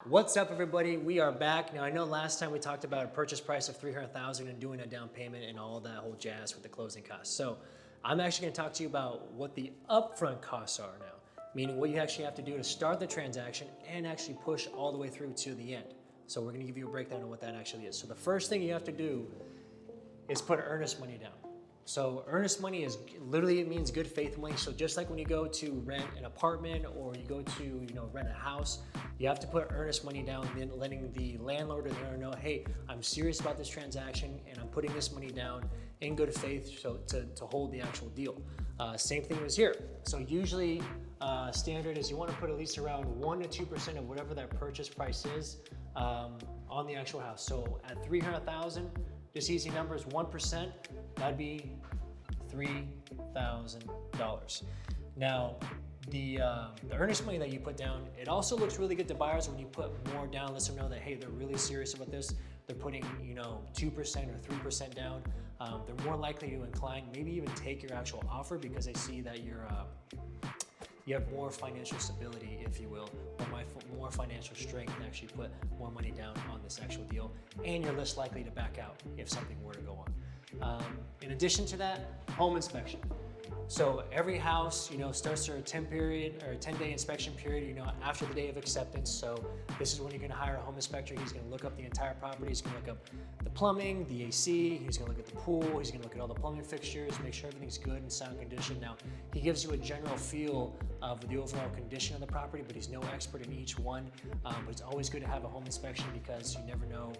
What's up, everybody? We are back. Now, I know last time we talked about a purchase price of $300,000 and doing a down payment and all that whole jazz with the closing costs. So I'm actually going to talk to you about what the upfront costs are now, meaning what you actually have to do to start the transaction and actually push all the way through to the end. So we're going to give you a breakdown of what that actually is. So the first thing you have to do is put earnest money down. So earnest money is literally, it means good faith money. So just like when you go to rent an apartment or you go to rent a house, you have to put earnest money down, then letting the landlord or the owner know, hey, I'm serious about this transaction and I'm putting this money down in good faith so to hold the actual deal. Same thing was here. So usually standard is you want to put at least around 1 to 2% of whatever that purchase price is on the actual house. So at $300,000, just easy numbers, 1%, that'd be $3,000. Now, the earnest money that you put down, it also looks really good to buyers when you put more down, lets them know that, hey, they're really serious about this. They're putting, 2% or 3% down. They're more likely to incline, maybe even take your actual offer because they see that you have more financial stability, if you will, or more financial strength to actually put more money down on this actual deal, and you're less likely to back out if something were to go on. In addition to that, home inspection. So every house, starts their 10-day inspection period, after the day of acceptance. So this is when you're going to hire a home inspector. He's going to look up the entire property. He's going to look up the plumbing, the AC. He's going to look at the pool. He's going to look at all the plumbing fixtures, make sure everything's good and sound condition. Now, he gives you a general feel of the overall condition of the property, but he's no expert in each one. But it's always good to have a home inspection because you never know.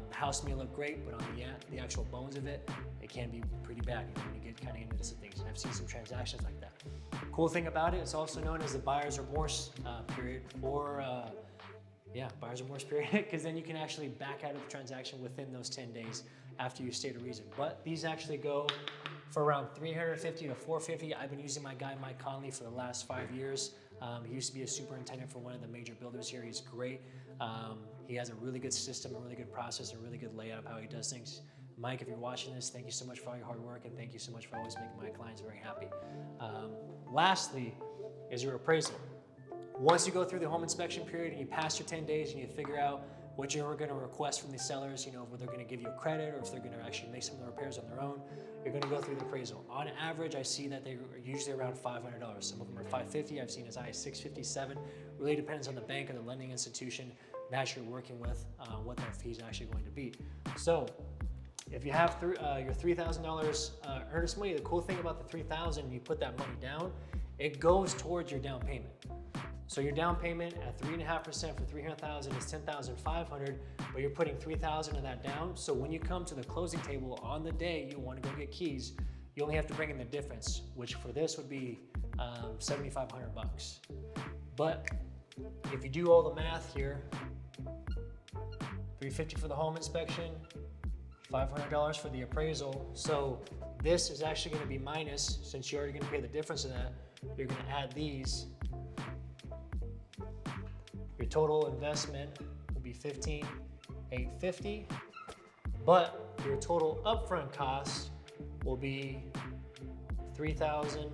The house may look great, but on the actual bones of it, it can be pretty bad when you get kind of into some things. And I've seen some transactions like that. Cool thing about it, it's also known as the buyer's remorse period, or buyer's remorse period, because then you can actually back out of the transaction within those 10 days after you state a reason. But these actually go for around $350 to $450. I've been using my guy Mike Conley for the last 5 years. He used to be a superintendent for one of the major builders here. He's great. He has a really good system, a really good process, a really good layout of how he does things. Mike, if you're watching this, thank you so much for all your hard work, and thank you so much for always making my clients very happy. Lastly is your appraisal. Once you go through the home inspection period and you pass your 10 days and you figure out what you're going to request from the sellers, whether they're going to give you a credit or if they're going to actually make some of the repairs on their own, you're going to go through the appraisal. On average, I see that they are usually around $500. Some of them are $550. I've seen as high as $650, $700. Really depends on the bank or the lending institution that you're working with, what that fee is actually going to be. So if you have your $3,000 earnest money, the cool thing about the $3,000, you put that money down, it goes towards your down payment. So your down payment at 3.5% for $300,000 is $10,500, but you're putting $3,000 of that down. So when you come to the closing table on the day you want to go get keys, you only have to bring in the difference, which for this would be $7,500. But if you do all the math here, $350 for the home inspection, $500 for the appraisal. So this is actually going to be minus, since you're already going to pay the difference of that, you're going to add these. Your total investment will be $15,850, but your total upfront cost will be $3,850.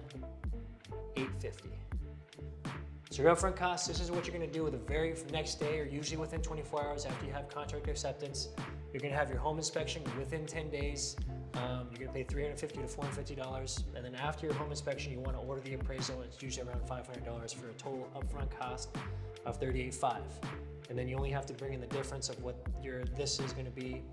So your upfront cost, this is what you're going to do with the very next day, or usually within 24 hours after you have contract acceptance. You're going to have your home inspection within 10 days. You're going to pay $350 to $450. And then after your home inspection, you want to order the appraisal. It's usually around $500 for a total upfront cost of $38,500. And then you only have to bring in the difference of what this is going to be.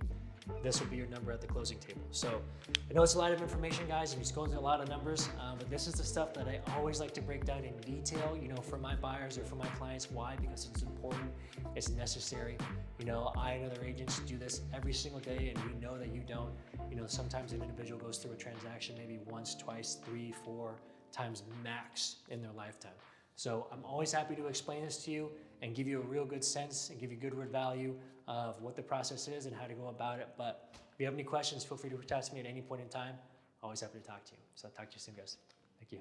This will be your number at the closing table. So I know it's a lot of information, guys, and it's going through a lot of numbers, but this is the stuff that I always like to break down in detail, for my buyers or for my clients. Why? Because it's important, it's necessary. I and other agents do this every single day, and we know that you don't. Sometimes an individual goes through a transaction maybe once, twice, 3, 4 times max in their lifetime. So I'm always happy to explain this to you and give you a real good sense and give you good word value of what the process is and how to go about it. But if you have any questions, feel free to reach out to me at any point in time. Always happy to talk to you. So I'll talk to you soon, guys. Thank you.